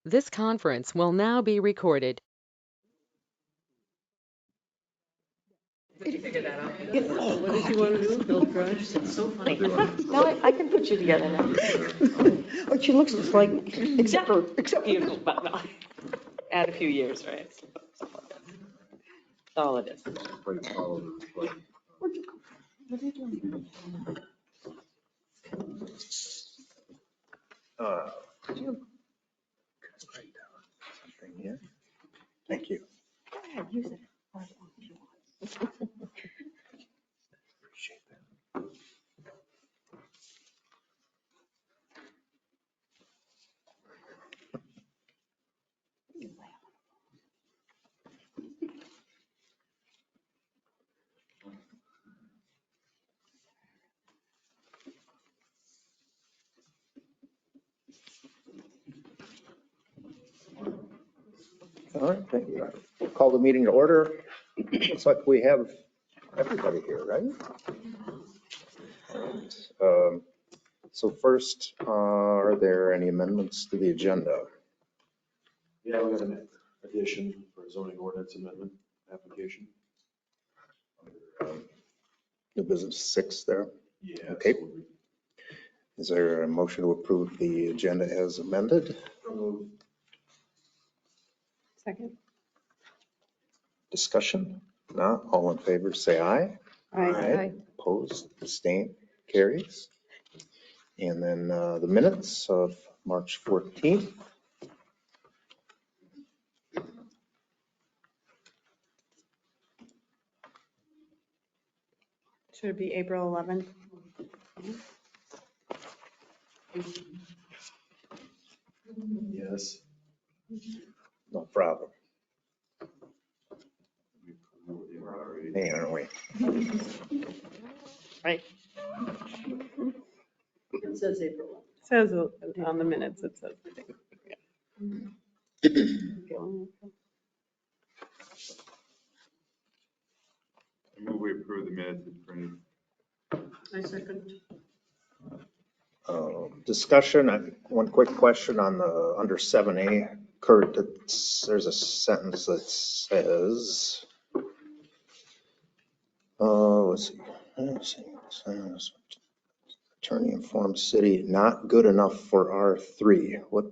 This conference will now be recorded. What did you want to do? Help drive? It's so funny. No, I can put you together now. Oh, she looks just like me, except Beautiful, but no. Add a few years, right? That's all it is. Could you write down something here? Thank you. Go ahead, use it. Appreciate that. All right, thank you. We'll call the meeting to order. Looks like we have everybody here, right? All right. So first, are there any amendments to the agenda? Yeah, we got an addition for a zoning ordinance amendment application. New business 6 there. Yeah. Okay. Is there a motion to approve the agenda as amended? Second. Discussion? Not all in favor, say aye. Aye. Opposed, abstain, carries. And then the minutes of March 14th. Should it be April 11th? Yes. No problem. Hey, aren't we? Right. It says April. Says on the minutes, it says. I move we approve the minutes as printed. I second. Discussion, one quick question on the, under 7A, Kurt, there's a sentence that says, let's see, attorney informed city not good enough for R3. What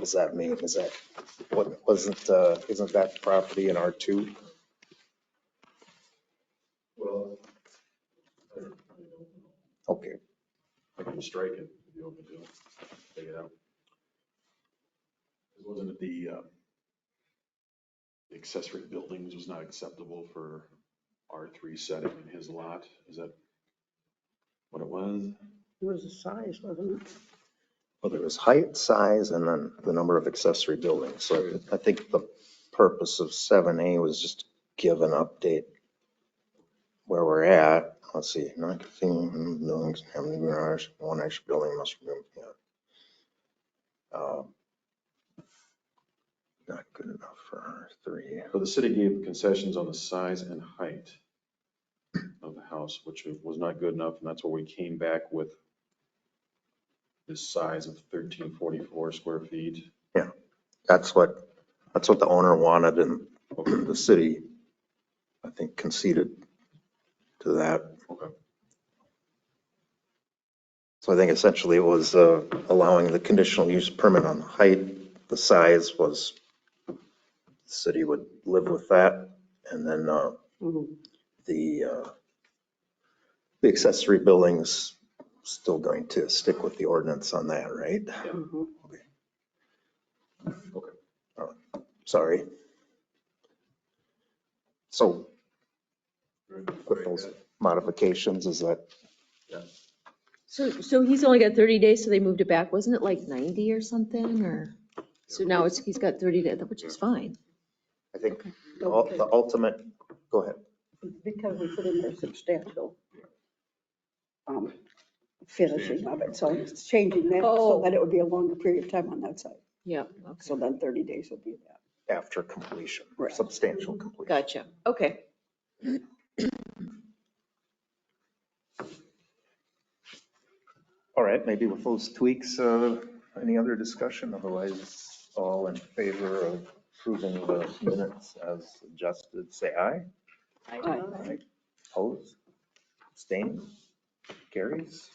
does that mean? Is that, isn't that property in R2? Well, Okay, I can strike it if you want me to. Take it out. Wasn't it the accessory buildings was not acceptable for R3 setting in his lot? Is that what it was? It was a size, wasn't it? well, there was height, size, and then the number of accessory buildings. So I think the purpose of 7A was just give an update where we're at. Let's see, non-conforming buildings, having a garage, one extra building must be, not good enough for R3. So the city gave concessions on the size and height of the house, which was not good enough, and that's where we came back with this size of 1344 square feet. That's what the owner wanted, and the city, I think, conceded to that. Okay. So I think essentially it was allowing the conditional use permit on the height. The size was, the city would live with that. And then the accessory buildings still going to stick with the ordinance on that, right? Yeah. Okay. Sorry. So with those modifications, is that? Yeah. So he's only got 30 days, so they moved it back. Wasn't it like 90 or something, or? So now he's got 30 days, which is fine. I think the ultimate, go ahead. Because we put in there substantial finishing of it, so it's changing that so that it would be a longer period of time on that side. Yeah. So then 30 days would be that. After completion, Right. substantial completion. Gotcha. Okay. All right, maybe with those tweaks, Any other discussion? Otherwise, all in favor of approving the minutes as suggested, say aye. Aye. Opposed? Abstained? Carries.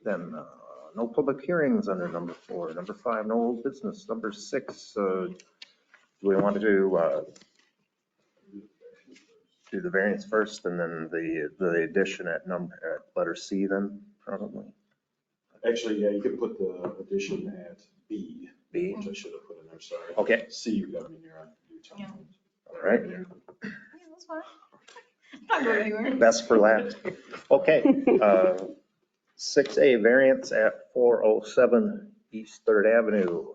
Then, no public hearings under number 4. Number 5, no old business. Number 6, do we want to do the variance first and then the addition at letter C then, probably? Actually, yeah, you could put the addition at B, B? which I should have put in there, sorry. Okay. C, you got me there. All right. That's fine. Not going anywhere. Best for last. Okay. 6A, variance at 407 East 3rd Avenue.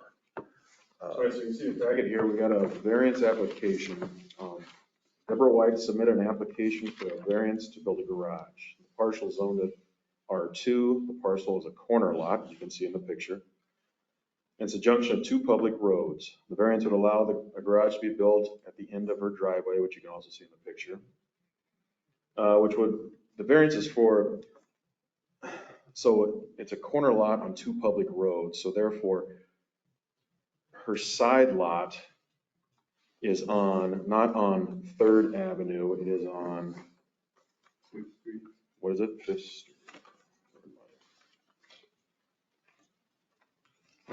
So as you can see in the packet here, we got a variance application. Deborah White submitted an application for a variance to build a garage. The parcel is zoned at R2. The parcel is a corner lot, as you can see in the picture. And it's a junction of 2 public roads. The variance would allow a garage to be built at the end of her driveway, which you can also see in the picture. The variance is for, so it's a corner lot on 2 public roads. So therefore, her side lot is not on 3rd Avenue, it is on, what is it? 5th Street.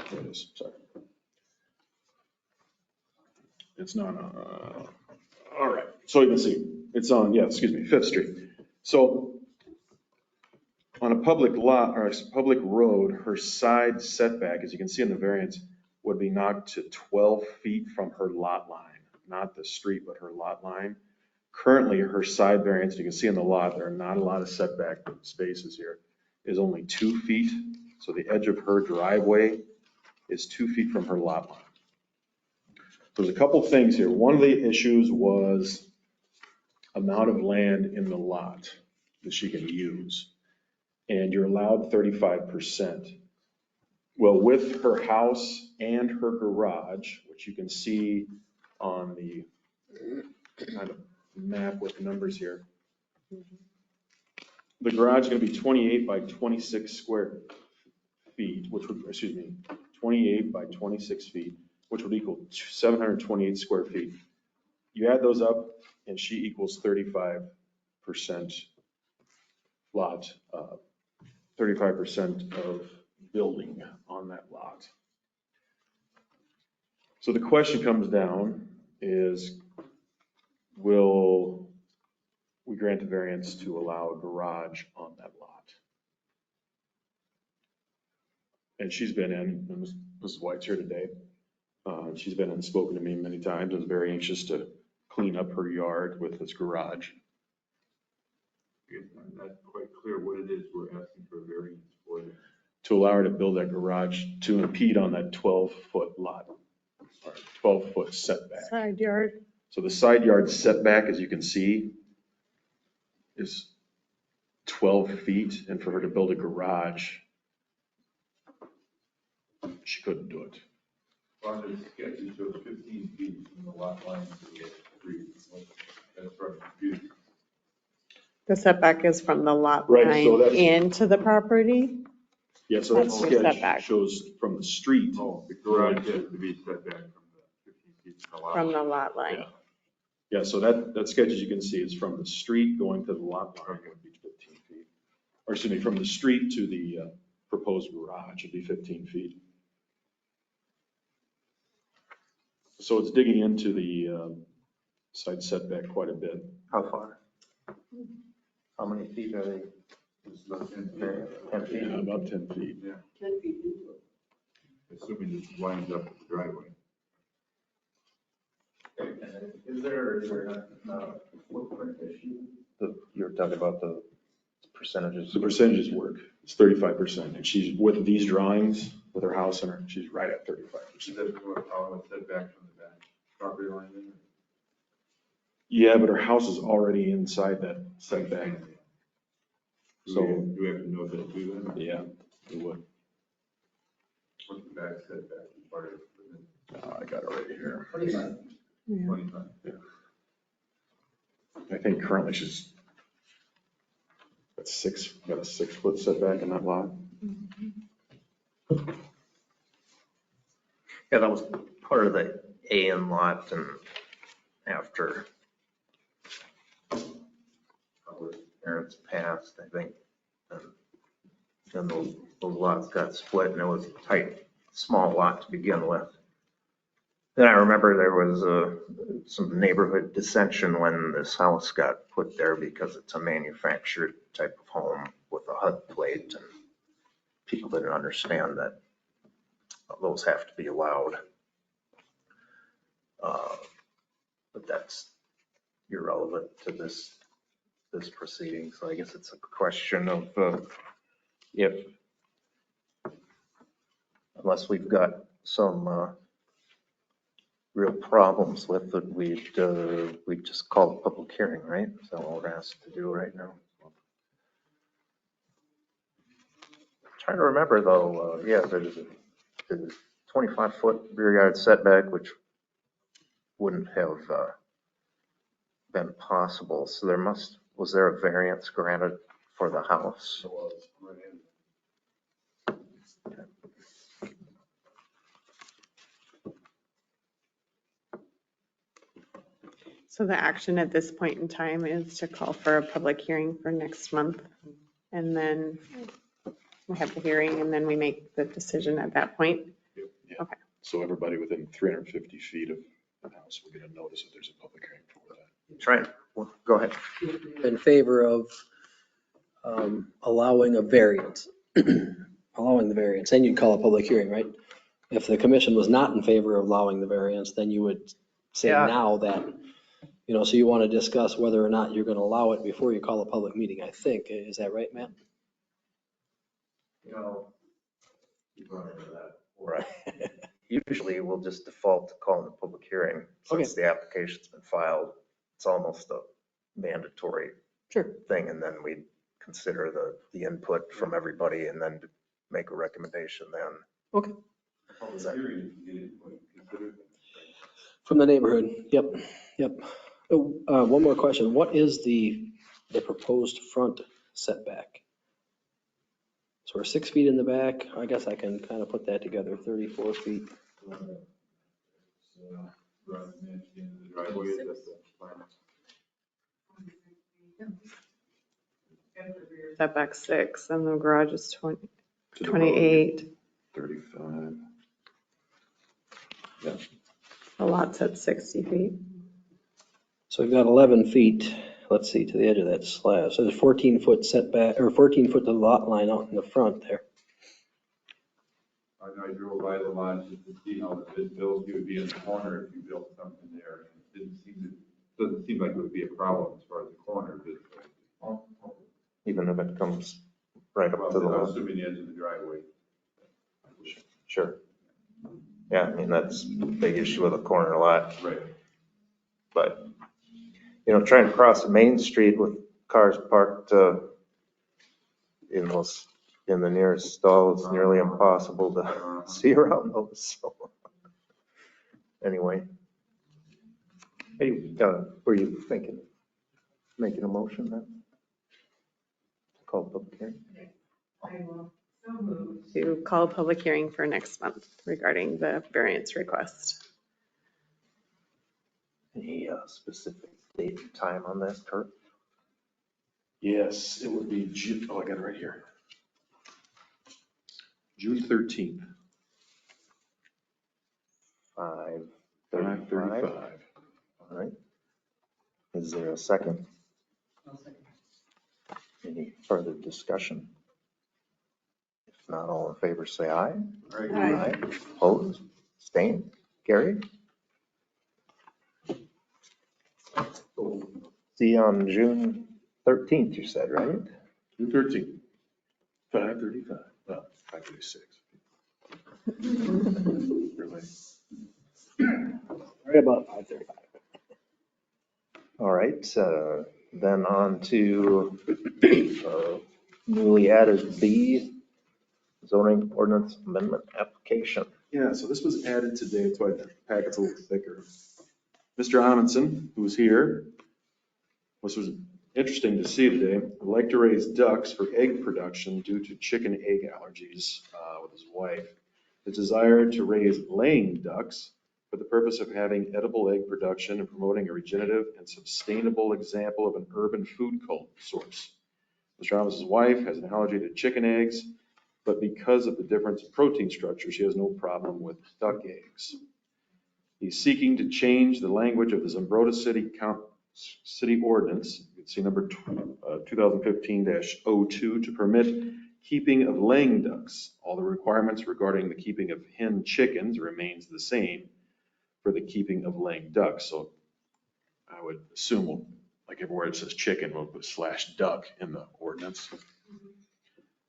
There it is, sorry. It's not, all right, so you can see, it's on, 5th Street. So on a public lot, or a public road, her side setback, as you can see in the variance, would be knocked to 12 feet from her lot line, not the street, but her lot line. Currently, her side variance, you can see in the lot, there are not a lot of setback spaces here, is only 2 feet. So the edge of her driveway is 2 feet from her lot line. There's a couple things here. One of the issues was amount of land in the lot that she can use. And you're allowed 35%. Well, with her house and her garage, which you can see on the kind of map with the numbers here, the garage is going to be 28 by 26 square feet, 28 by 26 feet, which would equal 728 square feet. You add those up, and she equals 35% lot, 35% of building on that lot. So the question comes down is, will we grant a variance to allow a garage on that lot? And she's been in, and Mrs. White's here today. She's been and spoken to me many times and is very anxious to clean up her yard with this garage. I'm not quite clear what it is we're asking for a variance for. To allow her to build that garage to impede on that 12-foot lot, or 12-foot setback. Side yard. So the side yard setback, as you can see, is 12 feet, and for her to build a garage, she couldn't do it. On the sketch, it shows 15 feet from the lot line to the street. That's from confused. The setback is from the lot Right, so line that's- into the property? Yeah, so that That's your sketch setback. shows from the street. Oh, the garage has to be set back from the 15 feet from the lot. From the lot line. Yeah. Yeah, so that sketch, as you can see, is from the street going to the lot line would be 15 feet. Or excuse me, from the street to the proposed garage would be 15 feet. So it's digging into the side setback quite a bit. How far? How many feet are they? It's about 10 feet. 10 feet? Yeah, about 10 feet. Yeah. Assuming this lines up with the driveway. Is there a footprint issue? You're talking about the percentages? The percentages work. It's 35%. And she's, with these drawings, with her house in her, she's right at 35%. Is that how it's set back from the back property line? Then? Yeah, but her house is already inside that setback. So, Do we have to know that too then? yeah, it would. What's the back setback part of it? I got it right here. 25. I think currently she's got a 6 foot setback in that lot. Yeah, that was part of the A-in lot, and after our parents passed, I think, and then those lots got split, and it was a tight, small lot to begin with. Then I remember there was some neighborhood dissension when this house got put there because it's a manufactured type of home with a HUD plate, and people didn't understand that those have to be allowed. But that's irrelevant to this proceeding. So I guess it's a question of if, unless we've got some real problems with it, we'd just call a public hearing, right? Is that what we're asked to do right now? Trying to remember though, yeah, there's a 25-foot rear yard setback, which wouldn't have been possible. So was there a variance granted for the house? So the action at this point in time is to call for a public hearing for next month. And then we have the hearing and then we make the decision at that point. Yeah. Okay. So everybody within 350 feet of the house will get a notice that there's a public hearing for that. Try it. Well, go ahead. In favor of allowing a variance, allowing the variance, then you'd call a public hearing, right? If the commission was not in favor of allowing the variance, then you would say Yeah. now that, so you want to discuss whether or not you're going to allow it before you call a public meeting, I think. Is that right, Matt? Right. Usually we'll just default to calling a public hearing since the application's been filed. It's almost a mandatory Sure. thing, and then we consider the input from everybody and then make a recommendation then. Okay. Is that- From the neighborhood, yep. One more question. What is the proposed front setback? So we're 6 feet in the back. I guess I can kind of put that together, 34 feet. Setback 6 and the garage is 28. 35. The lot's at 60 feet. So we've got 11 feet, let's see, to the edge of that slab. So there's 14-foot setback, or 14 foot to the lot line out in the front there. I know I drove by the lot just to see how the built, you would be in the corner if you built something there. It doesn't seem like it would be a problem as far as the corner is. Even if it comes right up to the Well, lot. assuming the edge of the driveway. Sure. Yeah, I mean, that's a big issue with a corner lot, Right. but, trying to cross Main Street with cars parked in the nearest stall is nearly impossible to see around those, so. Anyway. Hey, were you thinking, making a motion then? Call public hearing? To call a public hearing for next month regarding the variance request. Any specific date and time on that, Kurt? Yes, it would be June, I got it right here. June 13th, 5:35. 5:35. All right. Is there a second? Any further discussion? If not, all in favor, say aye. Aye. Opposed? Abstained? Carried? See you on June 13th, you said, right? June 13th, 5:35, well, 5:36. Really? Right about 5:35. All right, then on to newly added B, zoning ordinance amendment application. Yeah, so this was added today, that's why the packet's a little thicker. Mr. Amundson, who's here, was Interesting to see today. Would like to raise ducks for egg production due to chicken egg allergies with his wife. His desire to raise laying ducks for the purpose of having edible egg production and promoting a regenerative and sustainable example of an urban food source. Mr. Ramos' wife has an allergy to chicken eggs, but because of the difference in protein structure, she has no problem with duck eggs. He's seeking to change the language of the Zumbrota City Ordinance, you can see number 2015-02, to permit keeping of laying ducks. All the requirements regarding the keeping of hen chickens remains the same for the keeping of laying ducks. So I would assume, like everywhere it says chicken, we'll put /duck in the ordinance.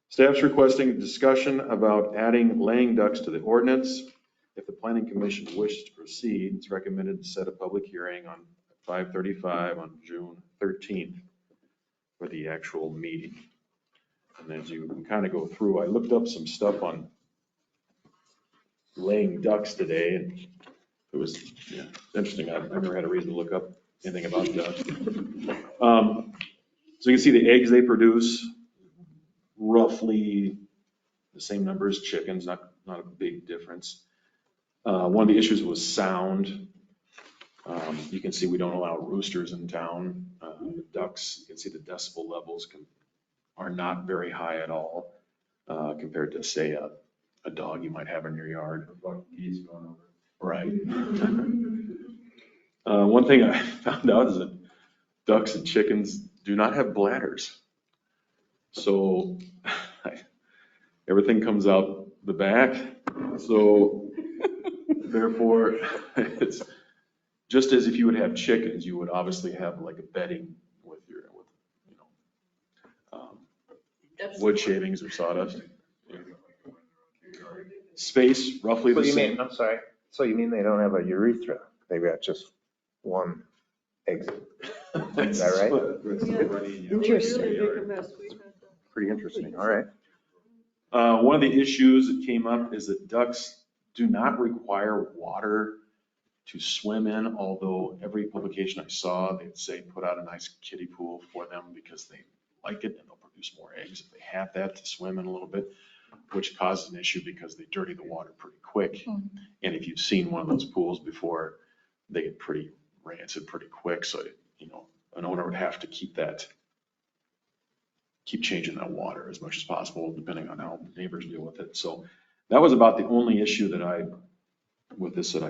Staff's requesting discussion about adding laying ducks to the ordinance. If the planning commission wishes to proceed, it's recommended to set a public hearing on 5:35 on June 13th for the actual meeting. And as you kind of go through, I looked up some stuff on laying ducks today, and it was interesting. I've never had a reason to look up anything about ducks. So you can see the eggs they produce, roughly the same number as chickens, not a big difference. One of the issues was sound. You can see we don't allow roosters in town. Ducks, you can see the decibel levels are not very high at all compared to, say, a dog you might have in your yard. Geese going over. Right. One thing I found out is that ducks and chickens do not have bladders. So everything comes out the back. So therefore, it's just as if you would have chickens, you would obviously have like a bedding with wood shavings or sawdust. Space roughly What the do you same. mean? I'm sorry. So you mean they don't have a urethra? They've got just one exit? Is that right? Interesting. Pretty interesting. All right. One of the issues that came up is that ducks do not require water to swim in, although every publication I saw, they'd say put out a nice kiddie pool for them because they like it and they'll produce more eggs if they have that to swim in a little bit, which causes an issue because they dirty the water pretty quick. And if you've seen one of those pools before, they get pretty rancid pretty quick. So, an owner would have to keep changing that water as much as possible, depending on how the neighbors deal with it. So that was about the only issue that I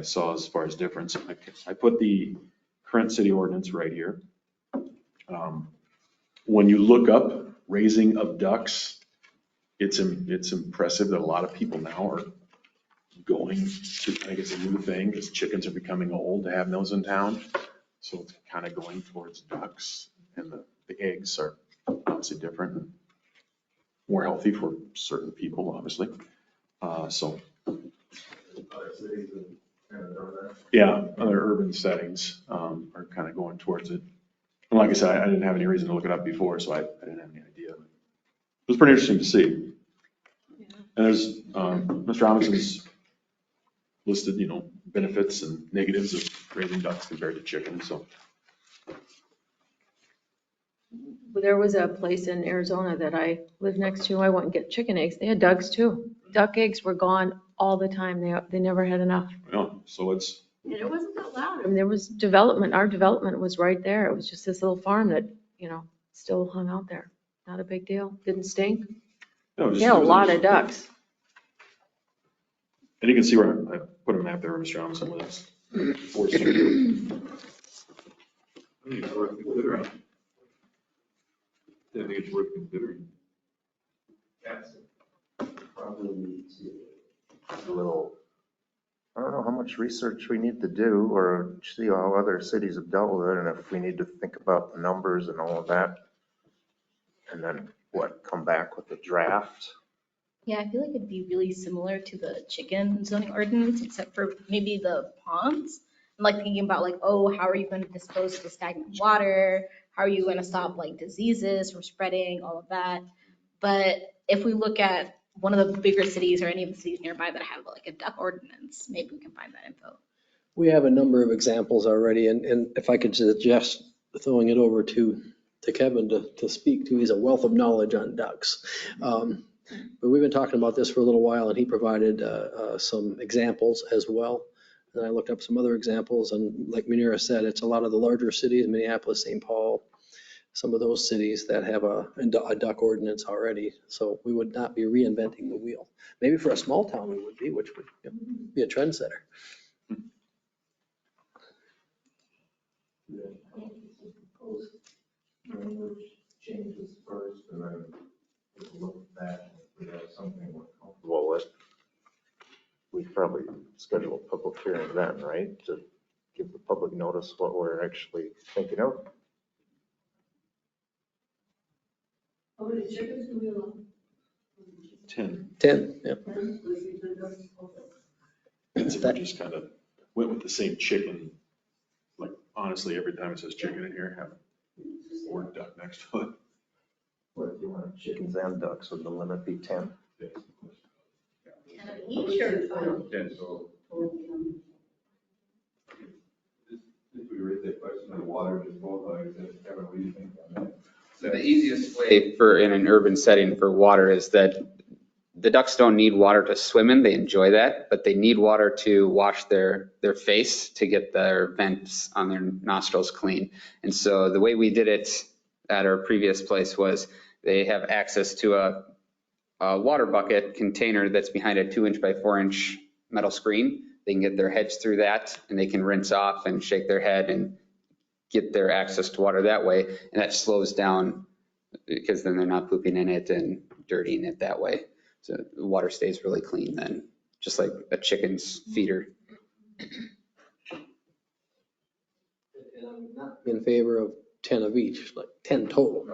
saw as far as difference. I put the current city ordinance right here. When you look up raising of ducks, it's impressive that a lot of people now are going to, I think it's a new thing because chickens are becoming old to have those in town. So it's kind of going towards ducks, and the eggs are obviously different and more healthy for certain people, obviously. Yeah, other urban settings are kind of going towards it. And like I said, I didn't have any reason to look it up before, so I didn't have any idea. It was pretty interesting to see. And there's Mr. Robinson's listed, benefits and negatives of raising ducks compared to chickens. So There was a place in Arizona that I lived next to. I went and get chicken eggs. They had ducks too. Duck eggs were gone all the time. They never had enough. so it's. And it wasn't that loud. I mean, there was development. Our development was right there. It was just this little farm that, still hung out there. Not a big deal. Didn't stink. Yeah, a lot of ducks. And you can see where I put a map there where Mr. Robinson lives. I think it's worth considering. I think it's worth considering. Probably a little, I don't know how much research we need to do or see how other cities have dealt with it, and if we need to think about the numbers and all of that. And then come back with a draft. Yeah, I feel like it'd be really similar to the chicken zoning ordinance, except for maybe the ponds. And like thinking about how are you going to dispose of the stagnant water? How are you going to stop diseases from spreading, all of that? But if we look at one of the bigger cities or any of the cities nearby that have a duck ordinance, maybe we can find that info. We have a number of examples already, and if I could suggest throwing it over to to Kevin to speak to. He's a wealth of knowledge on ducks. But we've been talking about this for a little while, and he provided some examples as well. And I looked up some other examples, and like Munira said, it's a lot of the larger cities, Minneapolis, St. Paul, some of those cities that have a duck ordinance already. So we would not be reinventing the wheel. Maybe for a small town we would be, which would be a trendsetter. Changes first, and then look back, if we have something we're comfortable with. We probably schedule a public hearing then, right? To give the public notice what we're actually thinking of. How many chickens do we allow? 10. 10, yeah. If we just kind of went with the same chicken, like honestly, every time it says chicken in here, have a word duck next to it. What if you want chickens and ducks, would the limit be 10? And so, if we raise that question on water disposal, I guess, Kevin, what do you think on that? So the easiest way for in an urban setting for water is that the ducks don't need water to swim in. They enjoy that, but they need water to wash their face to get their vents on their nostrils clean. And so the way we did it at our previous place was they have access to a water bucket container that's behind a 2-inch by 4-inch metal screen. They can get their heads through that, and they can rinse off and shake their head and get their access to water that way. And that slows down because then they're not pooping in it and dirtying it that way. So the water stays really clean then, just like a chicken's feeder. And I'm not in favor of 10 of each, like 10 total.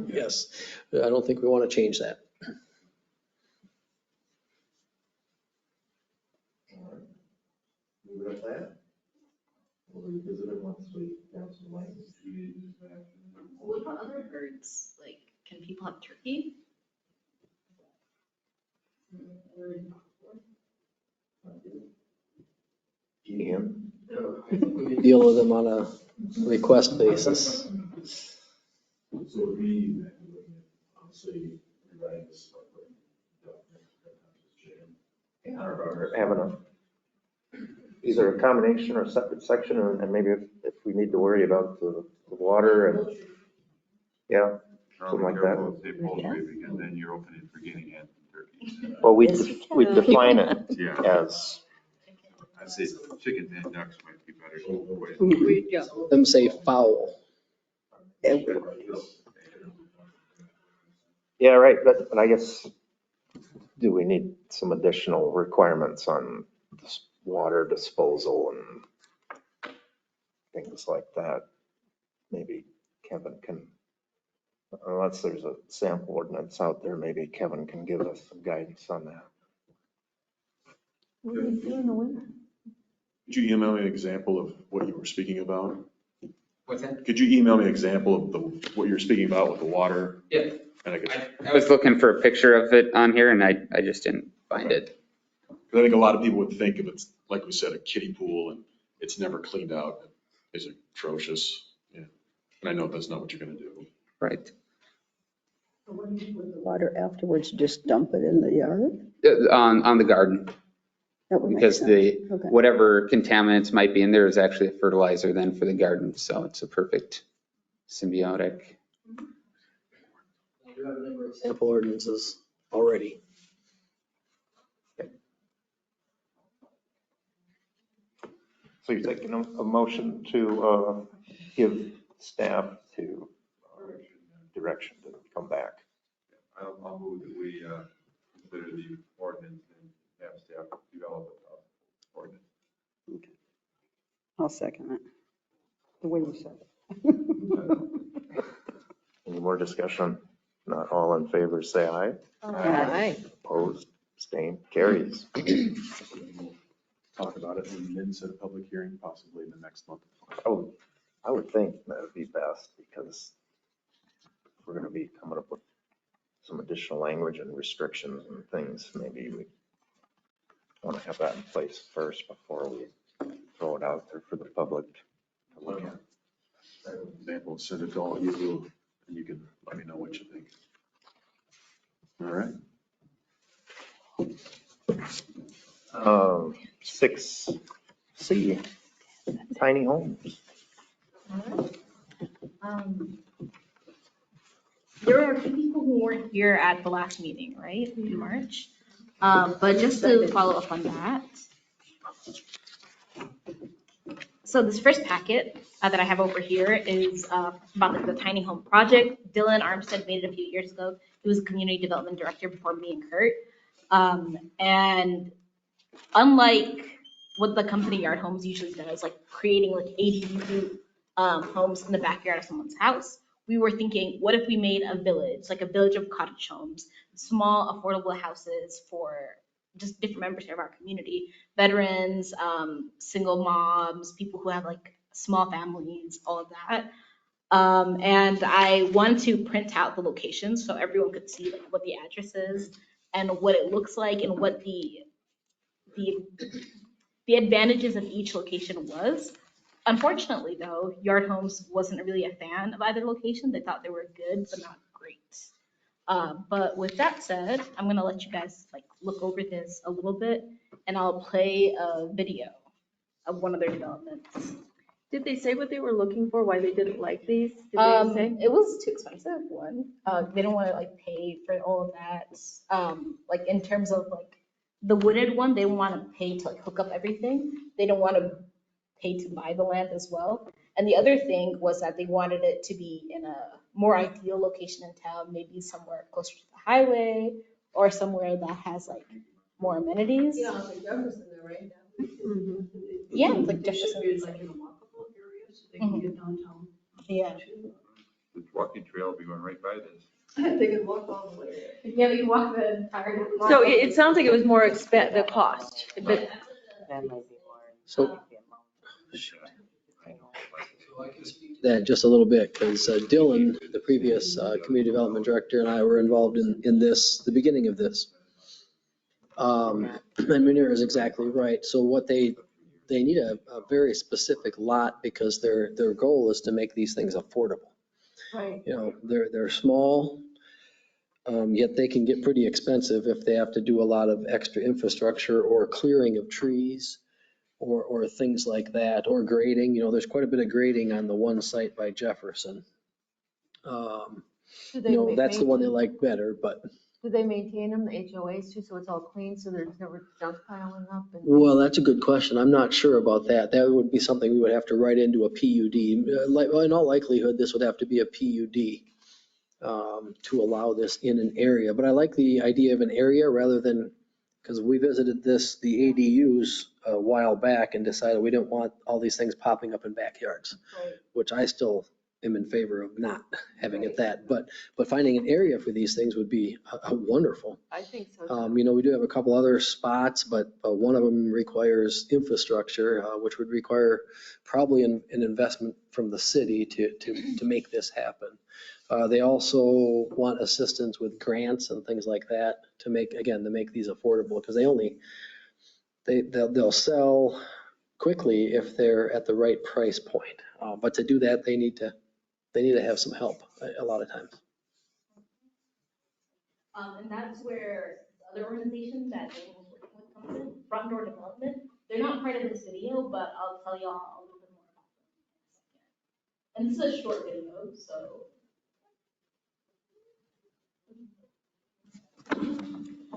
Yes, I don't think we want to change that. Leave it at that. We'll revisit it once we have some language. What about other birds? Like, can people have turkey? Ian? We deal with them on a request basis. So we, obviously, rewriting this. Or having either a combination or a separate section, and maybe if we need to worry about the water and, yeah, something like that. Say poultry, because then you're opening for guinea hens and turkeys. Well, we Yes, you we can. define it Yeah, as, I'd say chickens and ducks might be better. Yeah. Them say fowl. yeah, right, but I guess, do we need some additional requirements on water disposal and things like that? Maybe Kevin can, unless there's a sample ordinance out there, maybe Kevin can give us some guidance on that. What do we do in the winter? Could you email me an example of what you were speaking about? What's that? Could you email me an example of what you were speaking about with the water? Yeah. And I guess, I was looking for a picture of it on here and I just didn't find it. because I think a lot of people would think if it's, like we said, a kiddie pool and it's never cleaned out, it's atrocious. Yeah. And I know that's not what you're going to do. Right. Water afterwards, just dump it in the yard? On the garden, That would make because sense. the, Okay. whatever contaminants might be in there is actually a fertilizer then for the garden. So it's a perfect symbiotic. We have a number of sample ordinances already. So you're taking a motion to give staff to direction to come back. I'll move that we consider the ordinance and have staff develop an ordinance. I'll second it. The way you said it. Any more discussion? Not all in favor, say aye. Aye. Opposed, abstained, carries. Talk about it and then set a public hearing possibly in the next month. I would think that would be best, because we're going to be coming up with some additional language and restrictions and things. Maybe we want to have that in place first before we throw it out there for the public to look at. example, send it to all you, and you can let me know what you think. All right. 6C, tiny homes. There were a few people who weren't here at the last meeting, right, in March? But just to follow up on that. So this first packet that I have over here is about the tiny home project. Dylan Armstead made it a few years ago. He was a community development director before me and Kurt. And unlike what the company Yard Homes usually does, like creating like ADU homes in the backyard of someone's house, we were thinking, what if we made a village, like a village of cottage homes, small affordable houses for just different members of our community, veterans, single moms, people who have like small families, all of that. And I wanted to print out the locations so everyone could see like what the address is and what it looks like and what the advantages of each location was. Unfortunately though, Yard Homes wasn't really a fan of either location. They thought they were good, but not great. But with that said, I'm gonna let you guys like look over this a little bit and I'll play a video of one of their developments. Did they say what they were looking for, why they didn't like these? Did they say? It was too expensive, one. They don't wanna like pay for all of that. Like in terms of like the wooded one, they don't wanna pay to like hook up everything. They don't wanna pay to buy the land as well. And the other thing was that they wanted it to be in a more ideal location in town, maybe somewhere closer to the highway or somewhere that has like more amenities. Yeah, like Jefferson there right now. Mhm. Yeah, it's like Jefferson. Like in a walkable area, so they can get downtown. Yeah. The walking trail will be going right by this. They can walk all the way. Yeah, you walk the entire. So it sounds like it was more the cost, but So. I can speak to that just a little bit, because Dylan, the previous community development director, and I were involved in this, the beginning of this. And Munir is exactly right. So what they need a very specific lot, because their goal is to make these things affordable. right. You know, they're small, yet they can get pretty expensive if they have to do a lot of extra infrastructure or clearing of trees or things like that, or grading. You know, there's quite a bit of grading on the one site by Jefferson. Do they You know, that's the one they maintain- like better, but. Do they maintain them, the HOAs too, so it's all clean, so there's never junk piling up? And Well, that's a good question. I'm not sure about that. That would be something we would have to write into a PUD. In all likelihood, this would have to be a PUD to allow this in an area. But I like the idea of an area rather than, because we visited the ADUs a while back and decided we didn't want all these things popping up in backyards, Right. which I still am in favor of not having it that. But finding an area for these things would be wonderful. I think so. You know, we do have a couple other spots, but one of them requires infrastructure, which would require probably an investment from the city to make this happen. They also want assistance with grants and things like that to make these affordable, because they'll sell quickly if they're at the right price point. But to do that, they need to have some help a lot of times. And that's where the other organization that Daniel was working with comes in, Front Door Development. They're not part of this video, but I'll tell y'all a little bit more about them in a second. And this is a short video, so.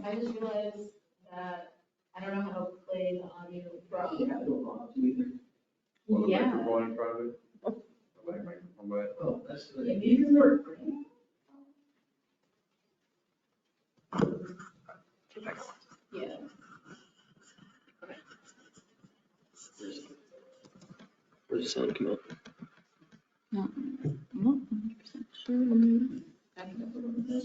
I just realized that I don't know how to play the audio from. Well, the Yeah. microphone in front of it. The microphone by it. Oh, that's Yeah, these are. Yeah. Where's the sound come out? I'm not 100% sure. Let me back it up a little bit.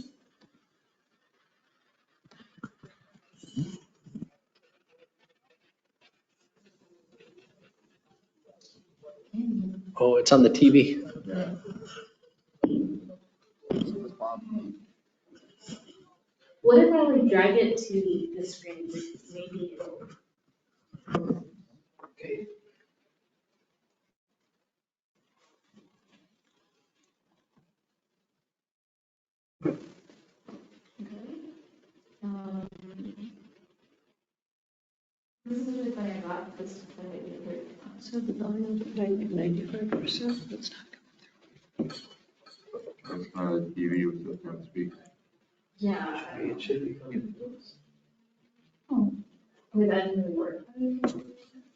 Oh, it's on the TV. What if I like drag it to the screen? Maybe it'll. Okay. This is really funny, I got this. So the volume 95%, it's not. That's not a TV with the front speaker. Yeah. It should be coming. I mean, that didn't really work.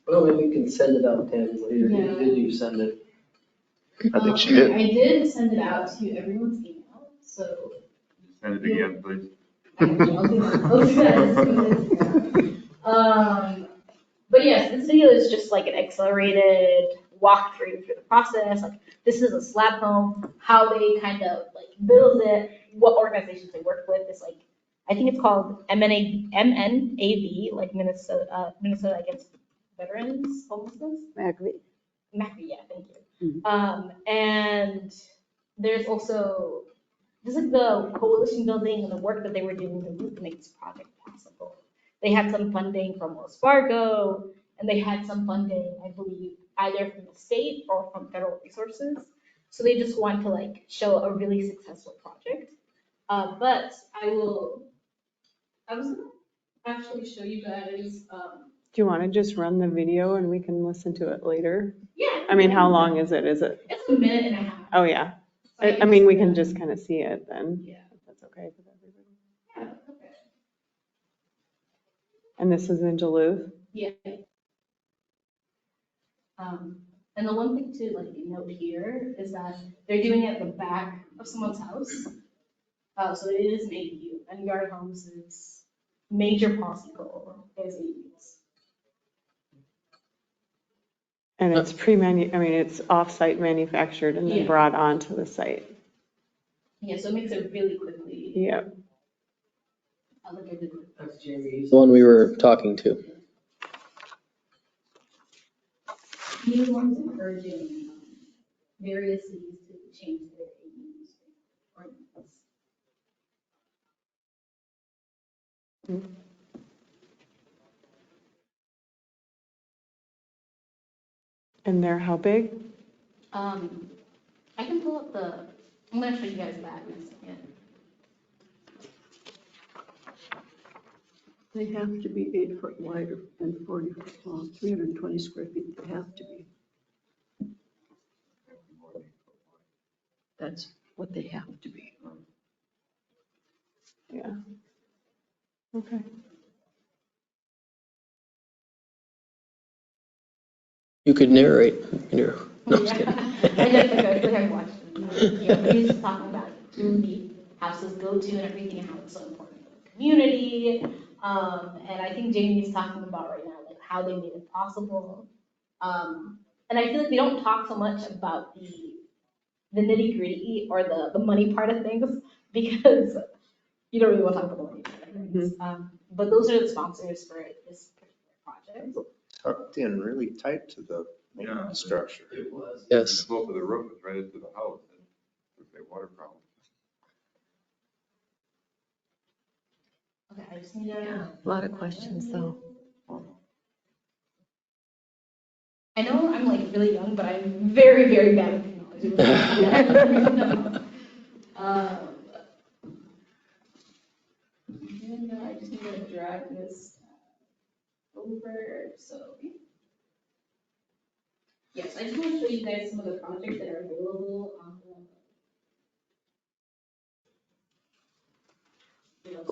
Well, maybe we can send it out then later. Yeah. Did you send it? I think she did. I did send it out to everyone's email, so. Send it again, please. I'll do that as soon as, but yes, this video is just like an accelerated walkthrough through the process. Like, this is a slab home, how they kind of like build it, what organizations they work with. It's like, I think it's called MNAV, like Minnesota Against Veterans Homelessness. MACV. MACV, yeah, thank you. And there's also, just like the coalition building and the work that they were doing to make this project possible. They had some funding from Wells Fargo, and they had some funding, I believe, either from the state or from federal resources. So they just want to like show a really successful project. But I was gonna actually show you guys, Do you want to just run the video and we can listen to it later? yeah. I mean, how long is it? Is it? It's a minute and a half. Oh, yeah. So I mean, we can just kind of see it then. Yeah. If that's okay with everybody. Yeah, okay. And this is in Duluth? Yeah. And the one thing to like note here is that they're doing it at the back of someone's house. So it is an ADU, and Yard Homes is major policy goal is ADUs. And it's it's off-site manufactured and then Yeah. brought onto the site. Yeah, so it makes it really quickly. Yeah. Like a good- That's Jamie. The one we were talking to. He wants encouraging various cities to change their ADUs ordinance. And they're how big? I can pull up I'm gonna show you guys that in a second. They have to be 8 foot wide and 40 foot long, 320 square feet, they have to be. That's what they have to be. Yeah. Okay. You could narrate. No, I'm just kidding. I definitely have watched it. Yeah, he's talking about who the houses go to and everything and how it's so important for the community. And I think Jamie's talking about right now, like how they made it possible. And I feel like they don't talk so much about the nitty gritty or the money part of things because you don't really want to talk about the money part of things. But those are the sponsors for this particular project. Tucked in really tight to the Yeah. structure. Yes. The slope of the roof is right into the house. It's a water problem. Okay, I just need to. A lot of questions though. I know I'm like really young, but I'm very, very bad at technology. And I just need to drag this over, so. Yes, I just want to show you guys some of the projects that are available on the.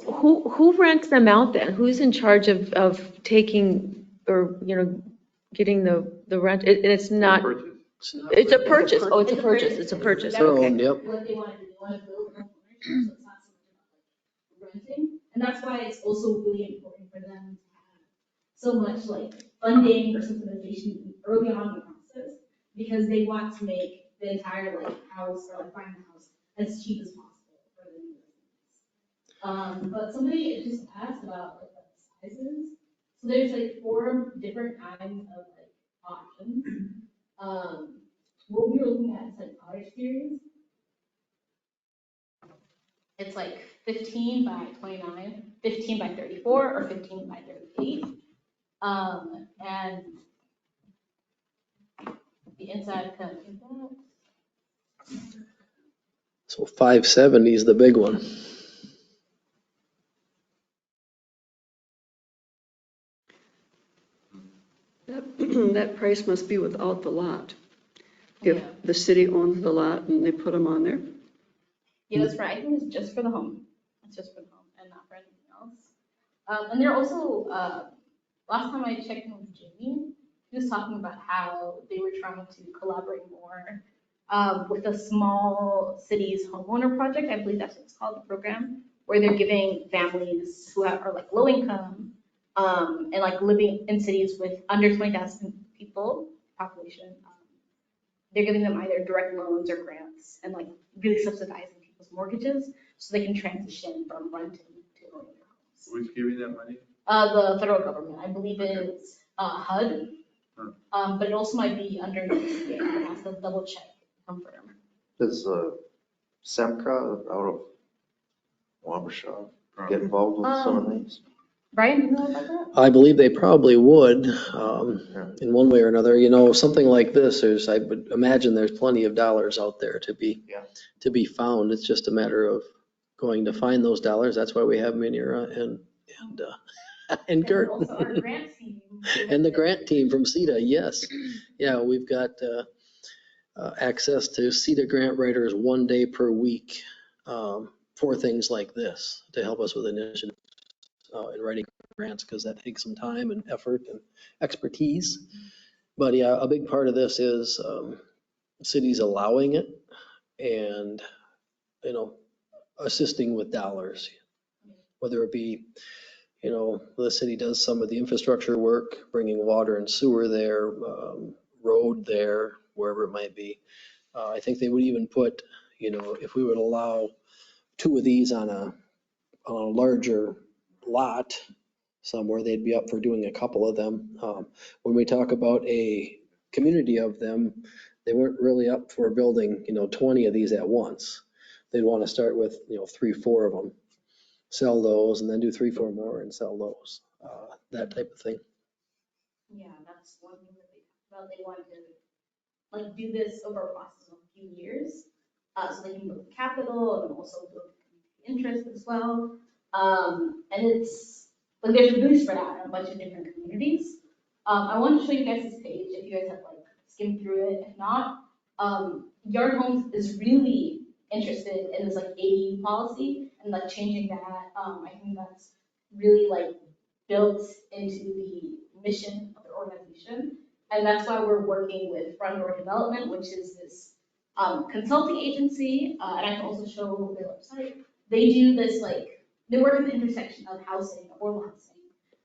Who rents them out then? Who's in charge of taking or, getting the rent? And it's not, it's a purchase. Oh, it's a purchase. It's a purchase. Their Okay. own, yep. What they want to do, they want to build home ownership, so it's not so much about like renting. And that's why it's also really important for them to have so much like funding or subsidization early on in the process, because they want to make the entire like house or like buying the house as cheap as possible for the new residents. But somebody just asked about like the sizes. So there's like 4 different kinds of like options. What we were looking at is like cottage series. It's like 15 by 29, 15 by 34, or 15 by 38. And the inside comes like that. So 570 is the big one. That price must be without the lot. If Yeah. the city owns the lot and they put them on there. Yeah, that's right. I think it's just for the home. It's just for the home and not for anything else. And they're also, last time I checked in with Jamie, he was talking about how they were trying to collaborate more with the small cities homeowner project. I believe that's what it's called, the program, where they're giving families who are like low income and like living in cities with under 20,000 people population. They're giving them either direct loans or grants and like really subsidizing people's mortgages so they can transition from renting to owning their homes. Who's giving that money? The federal government, I believe it's HUD, but it also might be under USDA. I have to double check, confirm. Does SEMCA out of Wabasha get involved with some of these? Brian, do you know about that? I believe they probably would, in one way or another. You know, something like this, I would imagine there's plenty of dollars out there to be found. It's just a matter of going to find those dollars. That's why we have Manira and Kurt. Also our grant team. And the grant team from CETA, yes. Yeah, we've got access to CETA grant writers 1 day per week for things like this to help us with initiatives in writing grants, because that takes some time and effort and expertise. But yeah, a big part of this is cities allowing it and, you know, assisting with dollars, whether it be, you know, the city does some of the infrastructure work, bringing water and sewer there, road there, wherever it might be. I think they would even put, you know, if we would allow 2 of these on a larger lot somewhere, they'd be up for doing a couple of them. When we talk about a community of them, they weren't really up for building, you know, 20 of these at once. They'd want to start with, you know, 3, 4 of them, sell those, and then do 3, 4 more and sell those, that type of thing. Yeah, that's one thing that they talked about. They wanted to like do this over a process of a few years, so they can build capital and also build interest as well. And it's like they're really spread out in a bunch of different communities. I want to show you guys this page if you guys have like skimmed through it. If not, Yard Homes is really interested in this like ADU policy and like changing that. I think that's really like built into the mission of the organization. And that's why we're working with Front Door Development, which is this consulting agency. And I can also show their website. They do this like, they work at the intersection of housing, affordable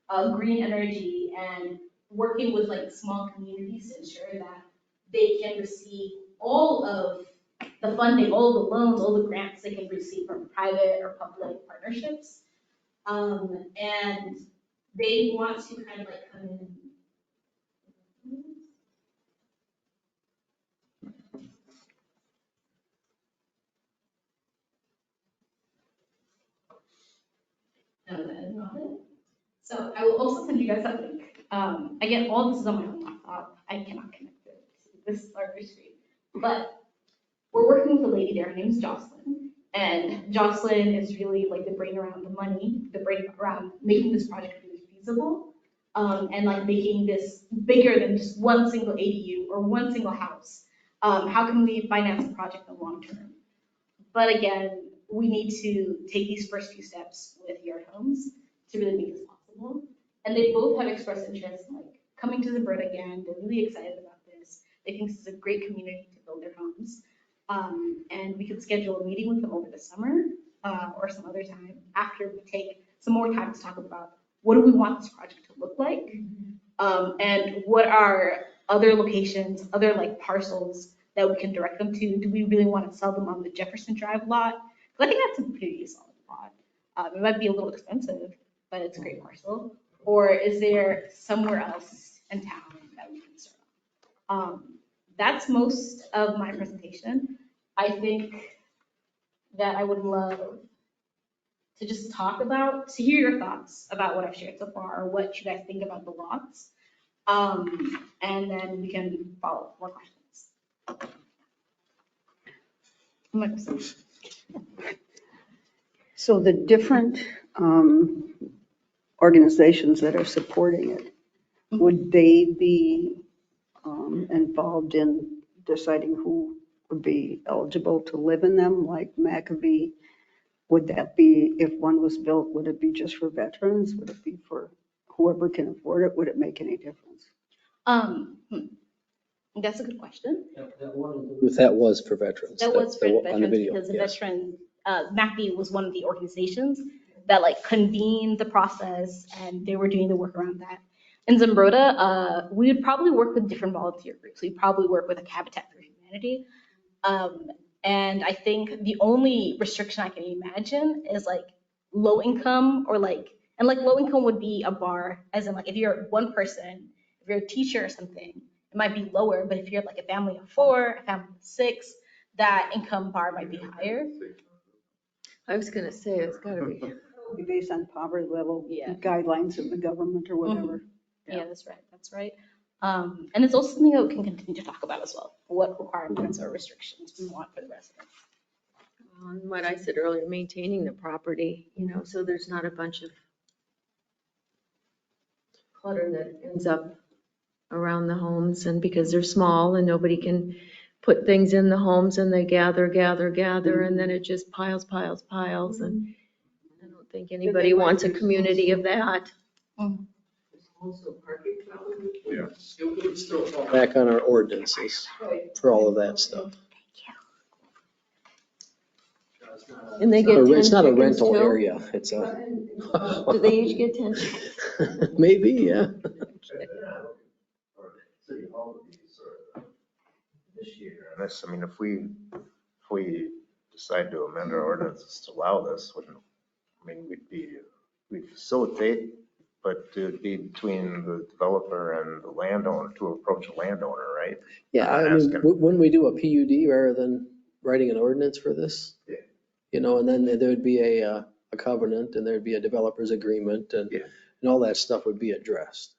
housing, green energy, and working with like small communities to ensure that they can receive all of the funding, all the loans, all the grants they can receive from private or public partnerships. And they want to kind of like come in. No, that is not it. So I will also send you guys that link. Again, all this is on my own laptop. I cannot connect it to this larger screen. But we're working with a lady there. Her name is Jocelyn. And Jocelyn is really like the brain around the money, the brain around making this project really feasible. And like making this bigger than just one single ADU or one single house. How can we finance a project in the long term? But again, we need to take these first few steps with Yard Homes to really make this possible. And they both have expressed interest in like coming to the Bird again. They're really excited about this. They think this is a great community to build their homes. And we could schedule a meeting with them over the summer or some other time after we take some more time to talk about what do we want this project to look like, and what are other locations, other like parcels that we can direct them to. Do we really want to sell them on the Jefferson Drive lot? Because I think that's a pretty solid lot. It might be a little expensive, but it's a great parcel. Or is there somewhere else in town that we can serve? That's most of my presentation. I think that I would love to just talk about, to hear your thoughts about what I've shared so far, or what you guys think about the lots. And then we can follow up more questions. So the different organizations that are supporting it, would they be involved in deciding who would be eligible to live in them, like McAfee? Would that be, if one was built, would it be just for veterans? Would it be for whoever can afford it? Would it make any difference? That's a good question. That was for veterans. That was for on the veterans video, because the yes. veteran, MACV was one of the organizations that like convened the process and they were doing the work around that. In Zumbrota, we would probably work with different volunteer groups. We'd probably work with a Habitat for Humanity. And I think the only restriction I can imagine is like low income or like, and like low income would be a bar, as in like if you're one person, if you're a teacher or something, it might be lower, but if you're like a family of 4, a family of 6, that income bar might be higher. I was gonna say, it's gotta be. Based on poverty level Yeah. guidelines of the government or whatever. Yeah, that's right, that's right. And it's also something that we can continue to talk about as well, what requirements or restrictions we want for the residents. On what I said earlier, maintaining the property, so there's not a bunch of clutter that ends up around the homes, and because they're small and nobody can put things in the homes and they gather, and then it just piles, and I don't think anybody wants a community of that. Yeah. Back on our ordinances for all of that stuff. And they get 10 It's not a chickens rental too? area, it's a. Do they each get 10 chickens? Maybe, yeah. This year. And this, I mean, if we decide to amend our ordinances to allow this, wouldn't, I mean, we'd facilitate, but it'd be between the developer and the landowner to approach a landowner, right? Yeah, I mean, wouldn't we do a PUD rather than writing an ordinance for this? Yeah. And then there would be a covenant and there'd be a developer's agreement and all that stuff would be addressed.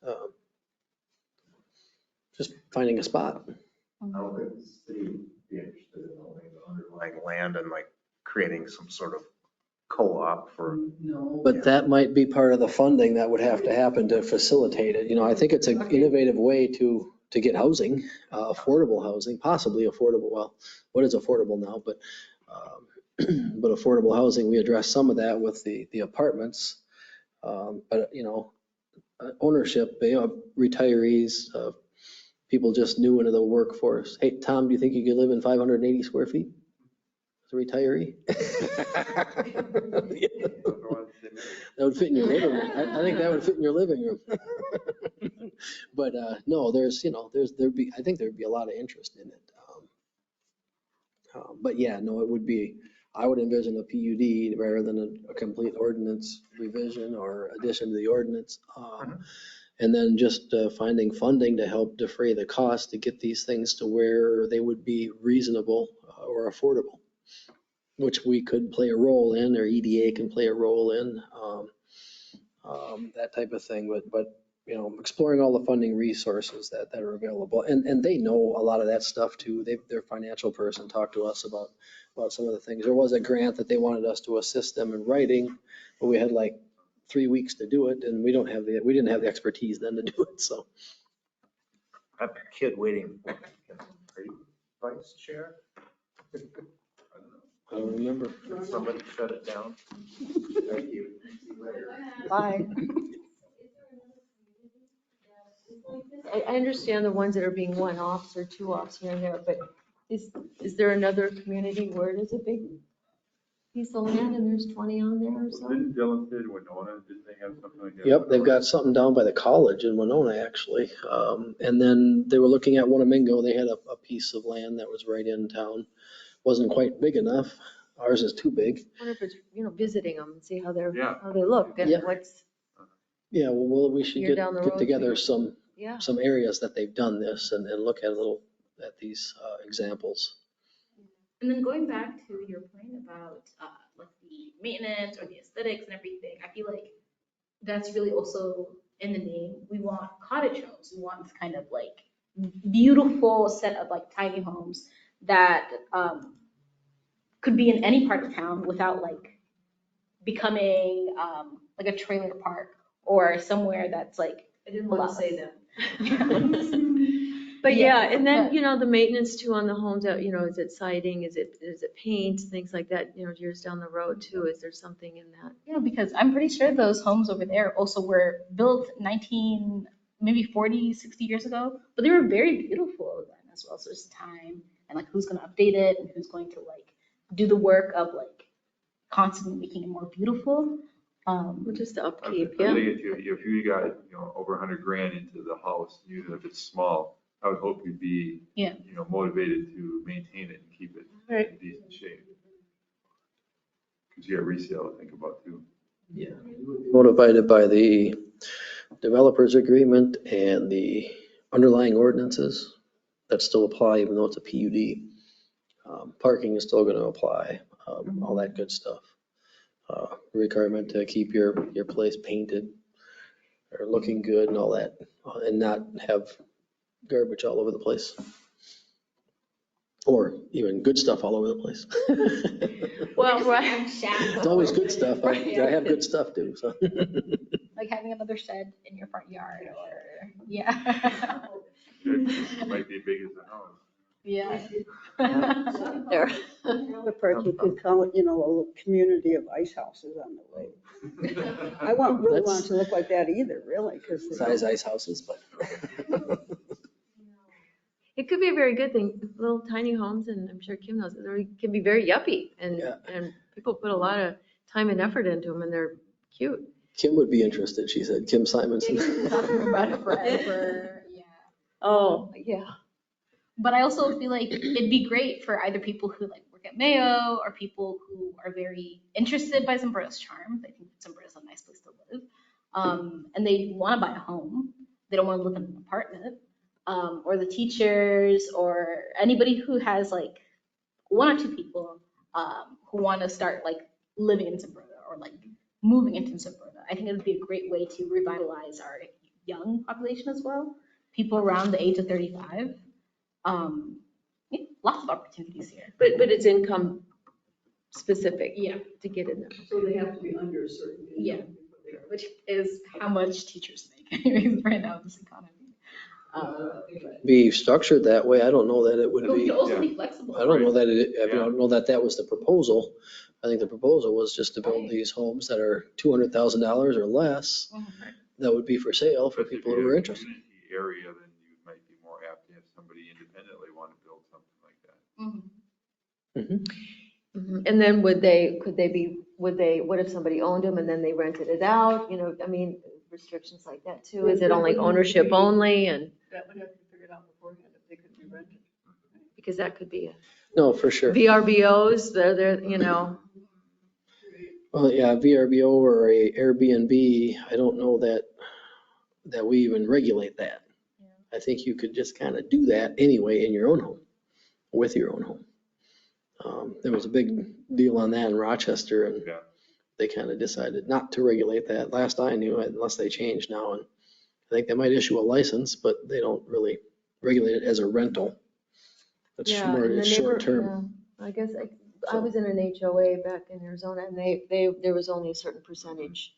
Just finding a spot. I don't think the city would be interested in owning the underlying land and like creating some sort of co-op for. But that might be part of the funding that would have to happen to facilitate it. I think it's an innovative way to get housing, affordable housing, possibly affordable. Well, what is affordable now? But affordable housing, we address some of that with the apartments. But ownership, retirees, people just new into the workforce. Hey, Tom, do you think you could live in 580 square feet as a retiree? That would fit in your living room. I think that would fit in your living room. But no, I think there'd be a lot of interest in it. But yeah, no, it would be, I would envision a PUD rather than a complete ordinance revision or addition to the ordinance. And then just finding funding to help defray the cost to get these things to where they would be reasonable or affordable, which we could play a role in, or EDA can play a role in, that type of thing. But exploring all the funding resources that are available. And they know a lot of that stuff too. Their financial person talked to us about some of the things. There was a grant that they wanted us to assist them in writing, but we had like 3 weeks to do it, and we didn't have the expertise then to do it. So I have a kid waiting. Are you vice chair? I don't remember. Can somebody shut it down? Thank you. Bye. I understand the ones that are being 1-offs or 2-offs here and there, but is there another community where it is a big piece of land and there's 20 on there or something? Didn't Dillon Winona, didn't they have something like that? Yep, they've got something down by the college in Winona, actually. And then they were looking at Wanamingo. They had a piece of land that was right in town. Wasn't quite big enough. Ours is too big. I wonder if it's, visiting them and see how Yeah. they look and Yeah. what's. Yeah, well, we should You're down the get road, together so Yeah. some areas that they've done this and look at these examples. And then going back to your point about like the maintenance or the aesthetics and everything, I feel like that's really also in the name. We want cottage homes. We want this kind of like beautiful set of like tiny homes that could be in any part of town without like becoming like a trailer park or somewhere that's like I didn't want to say that. that. But Yeah. yeah, and then, the maintenance too on the homes, is it siding, is it paint, things like that, years down the road too, is there something in that? Yeah, because I'm pretty sure those homes over there also were built maybe 40, 60 years ago, but they were very beautiful then as well. So there's time and like who's going to update it and who's going to like do the work of like constantly making it more beautiful. Just the I upkeep, think yeah. if you got, over 100 grand into the house, even if it's small, I would hope you'd be, Yeah. motivated to maintain it and keep it Right. in decent shape. Because you got resale to think about too. Yeah. Motivated by the developer's agreement and the underlying ordinances that still apply, even though it's a PUD. Parking is still going to apply, all that good stuff. Requirement to keep your place painted or looking good and all that, and not have garbage all over the place. Or even good stuff all over the place. Well, right. It's always good stuff. I have good stuff too, so. Like having another shed in your front yard or, yeah. It might be big as a house. Yeah. There. The part you could call it, a little community of ice houses on the way. I really want it to look like that either, really, because. Size ice houses, but. It could be a very good thing, little tiny homes, and I'm sure Kim knows, they can be very yuppie, and people put a lot of time and effort into them, and they're cute. Kim would be interested, she said, Kim Simonson. About it forever, yeah. Oh, yeah. But I also feel like it'd be great for either people who like work at Mayo or people who are very interested by Zumbrotto's charm. They think Zumbrotto's a nice place to live. And they want to buy a home. They don't want to live in an apartment. Or the teachers or anybody who has like one or two people who want to start like living in Zumbrotto or like moving into Zumbrotto. I think it would be a great way to revitalize our young population as well. People around the age of 35. Yeah, lots of opportunities here. But it's income specific. Yeah. To get in there. So they have to be under a certain. Yeah, which is how much teachers make right now in this economy. Be structured that way, I don't know that it would But we be. could also be flexible. I don't know that I don't know that was the proposal. I think the proposal was just to build these homes that are $200,000 or less. That would be for sale for But if people you who are have a interested. community area, then you might be more apt to have somebody independently want to build something like that. And then what if somebody owned them and then they rented it out, restrictions like that too? Is it only ownership only and? That would have to be figured out beforehand if they could be rented. Because that could be No, for sure. VRBOs, they're. Well, yeah, VRBO or a Airbnb, I don't know that we even regulate that. I think you could just kind of do that anyway in your own home, with your own home. There was a big deal on that in Rochester, and they kind of decided not to regulate that. Last I knew, unless they changed now, and I think they might issue a license, but they don't really regulate it as a rental. It's more it's short term. I guess I was in an HOA back in Arizona, and there was only a certain percentage,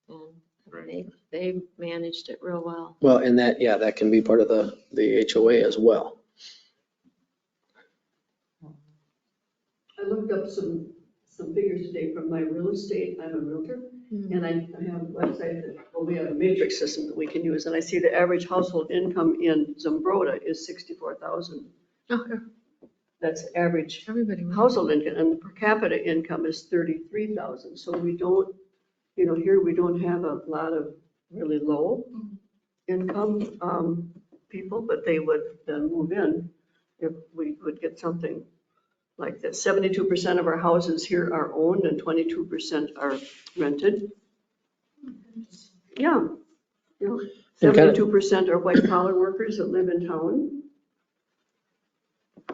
and they managed it real well. Well, and that can be part of the HOA as well. I looked up some figures today from my real estate. I'm a realtor, and I have a website we have a matrix system that we can use, and I see the average household income in Zumbrotto is $64,000. Okay. That's average household income, and the per capita income is $33,000. So we don't, here we don't have a lot of really low income people, but they would then move in if we would get something like that. 72% of our houses here are owned and 22% are rented. Yeah. 72% are white collar workers that live in town.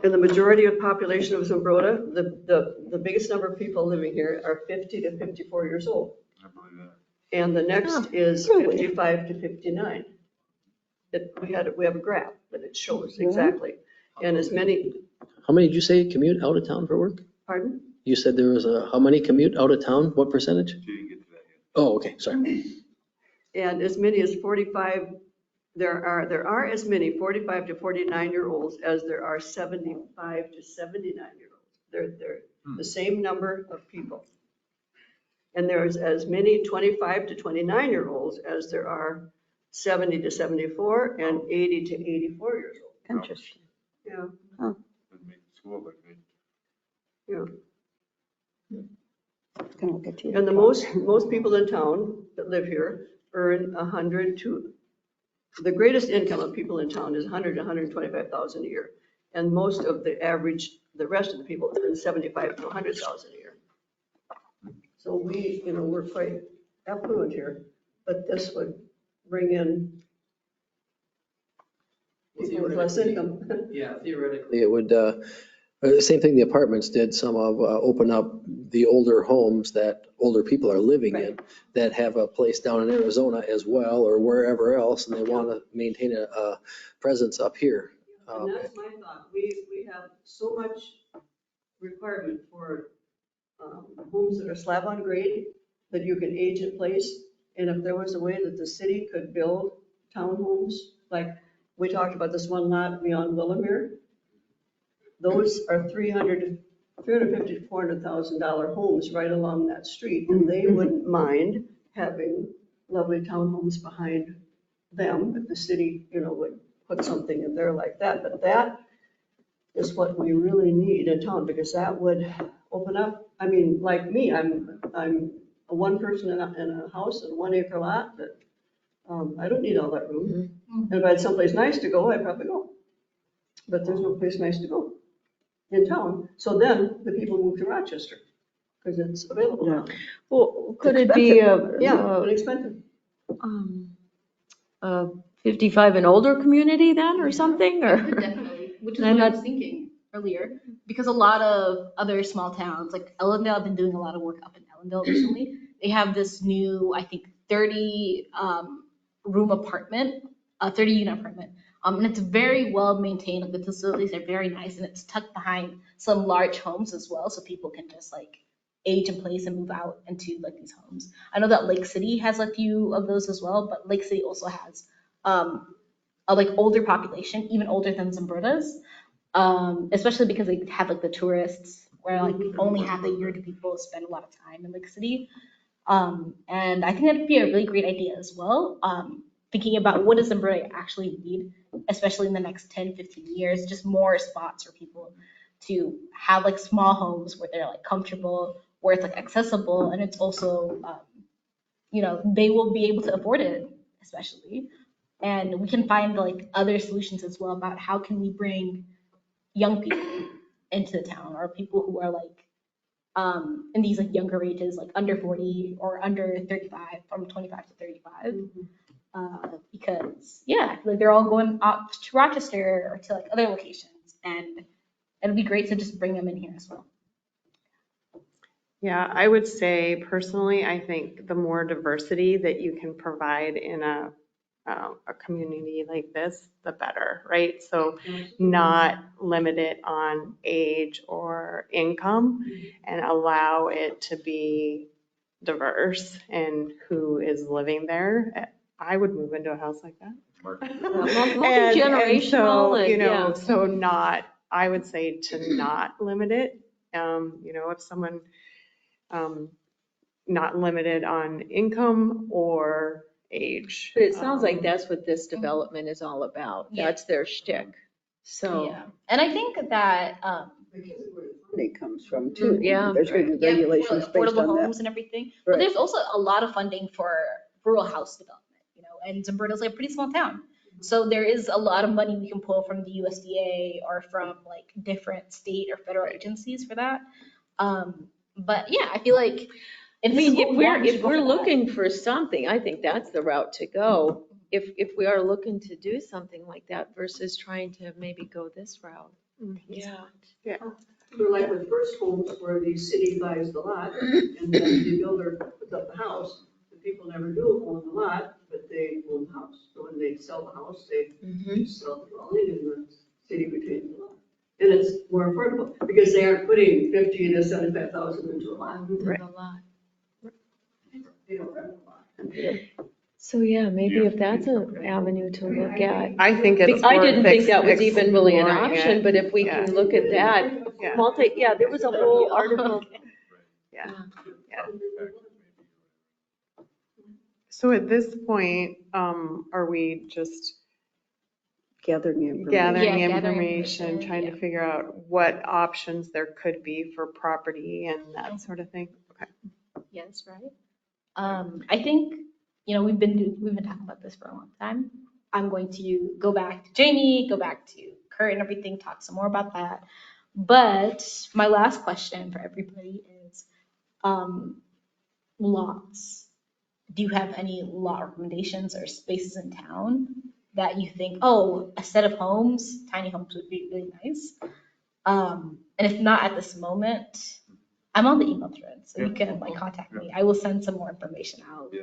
And the majority of population of Zumbrotto, the biggest number of people living here are 50 to 54 years old. I believe that. And the next is 55 to 59. We have a graph that it shows exactly. And as many. How many did you say commute out of town for work? Pardon? You said there was how many commute out of town? What percentage? She didn't get to that yet. Oh, okay, sorry. And as many as 45, there are as many 45 to 49-year-olds as there are 75 to 79-year-olds. They're the same number of people. And there's as many 25 to 29-year-olds as there are 70 to 74 and 80 to 84 years old. Interesting. Yeah, Doesn't make school look good. yeah. Can look at you. And the most people in town that live here earn 100 to, the greatest income of people in town is 100 to 125,000 a year. And most of the average, the rest of the people earn 75 to 100,000 a year. So we, we're quite affluent here, but this would bring in people with less income. Yeah, theoretically, it would, the same thing the apartments did, some of, open up the older homes that older people are living in that have a place down in Arizona as well, or wherever else, and they want to maintain a presence up here. And that's my thought. We have so much requirement for homes that are slab on grade, that you can age in place. And if there was a way that the city could build townhomes, like we talked about this one lot beyond Willamere, those are $350,000 to $400,000 homes right along that street. And they wouldn't mind having lovely townhomes behind them if the city, would put something in there like that. But that is what we really need in town, because that would open up. I mean, like me, I'm a one person in a house in a 1 acre lot, but I don't need all that room. And if I had someplace nice to go, I'd probably go. But there's no place nice to go in town. So then the people move to Rochester because it's available now. Well, could it be But expensive. 55 and older community then or something, or? Definitely, which is what I was thinking earlier, because a lot of other small towns, like Ellendale, I've been doing a lot of work up in Ellendale recently. They have this new, I think, 30 room apartment, a 30 unit apartment. And it's very well maintained. Like the facilities are very nice, and it's tucked behind some large homes as well, so people can just like age in place and move out into like these homes. I know that Lake City has a few of those as well, but Lake City also has a like older population, even older than Zumbrita's, especially because they have like the tourists where like only half the year do people spend a lot of time in Lake City. And I think that'd be a really great idea as well. Thinking about what does Zumbrita actually need, especially in the next 10, 15 years, just more spots for people to have like small homes where they're like comfortable, where it's like accessible, and it's also, they will be able to afford it, especially. And we can find like other solutions as well about how can we bring young people into the town, or people who are like in these like younger ages, like under 40 or under 35, from 25 to 35. Because I feel like they're all going up to Rochester or to like other locations, and it'd be great to just bring them in here as well. Yeah, I would say personally, I think the more diversity that you can provide in a community like this, the better, right? So not limit it on age or income, and allow it to be diverse in who is living there. I would move into a house like that. Multi-generational. So not, I would say to not limit it. If someone not limited on income or age. But it sounds like that's what this development is all about. That's their shtick. So. Yeah, and I think that Money comes from too. Yeah. There's going to be regulations for based affordable on homes that. and everything. But there's also a lot of funding for rural house development, and Zumbrita's like a pretty small town. So there is a lot of money we can pull from the USDA or from like different state or federal agencies for that. But yeah, I feel like if we're looking for something, I think that's the route to go. If we are looking to do something like that versus trying to maybe go this route. Yeah. They're like with first homes where the city buys the lot and then the builder puts up the house. The people never do own the lot, but they own the house. So when they sell the house, they sell the dwelling and the city retains the lot. And it's more affordable because they aren't putting 50 to 75,000 into a lot. Right. They don't rent a lot. So yeah, maybe if that's an avenue to look at. I think it's I worth didn't think that was even really an exploring option, it. but if we Yeah. can look at that, Yeah. there was a whole article. Yeah. So at this point, are we just Gathering information. gathering Yeah, gathering information, information, trying to figure out what options there could be for property and that sort of thing? Okay. Yes, right. I think, we've been talking about this for a long time. I'm going to go back to Jamie, go back to Kurt and everything, talk some more about that. But my last question for everybody is, lots. Do you have any lot recommendations or spaces in town that you think, oh, a set of homes, tiny homes would be really nice? And if not at this moment, I'm on the email thread, so you can contact me. I will send some more information out. Yeah.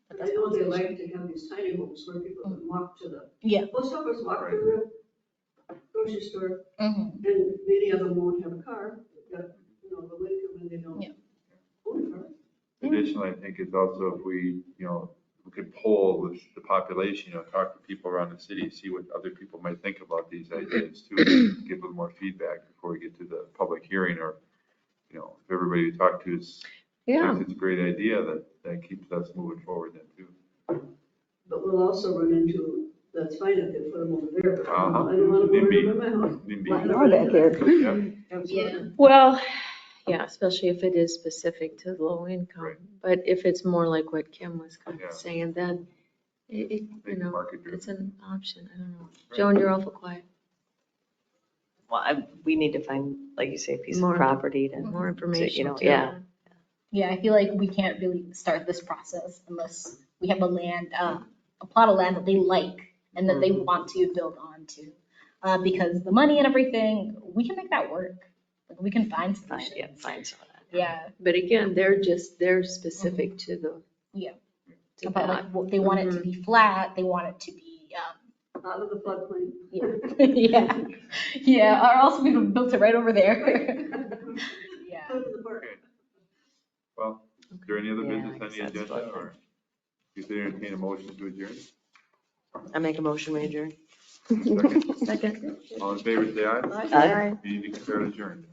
But I that's know they my like to have these tiny homes where people can walk to the Yeah. post office, walk to the grocery store, Mhm. and many of them won't have a car. They've got, the Wyndham and they don't Yeah. own a car. Additionally, I think it's also if we, we could poll with the population, talk to people around the city, see what other people might think about these ideas too, get a little more feedback before we get to the public hearing, or, if everybody we talk to thinks it's a great idea, that keeps us moving forward then too. But we'll also run into, that's fine if they put them over there, but I Uh-huh. don't want to put NIMBY. them in my house. NIMBY. Or back here. Yeah. Absolutely. Well, yeah, especially if it is specific to low income. Right. But if it's more like what Kim was kind Yeah. of saying, then it Make it market driven. it's an option. I don't know. Joan, you're awful quiet. Well, we need to find, like you say, a piece More- of property to, More information. too. yeah. Yeah, I feel like we can't really start this process unless we have a plot of land that they like and that they want to build onto. Because the money and everything, we can make that work. Like, we can find solutions. Find some of that. Yeah, But again, they're specific to the. yeah. to But that. like, they want it to be flat, they want it to be, Out of the floodplain. yeah, yeah, or else we'd have built it right over there. Yeah. Go to the park. Okay. Well, is there any other Yeah, business on the that's agenda, fine. or you could entertain a motion to adjourn? I make a motion, we adjourn. Second. Second. All in favor, say aye. Aye. Meeting declared adjourned.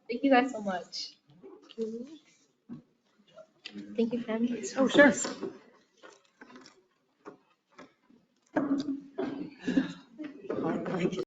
Thank you guys so much. Thank you, Ken. Oh, sure.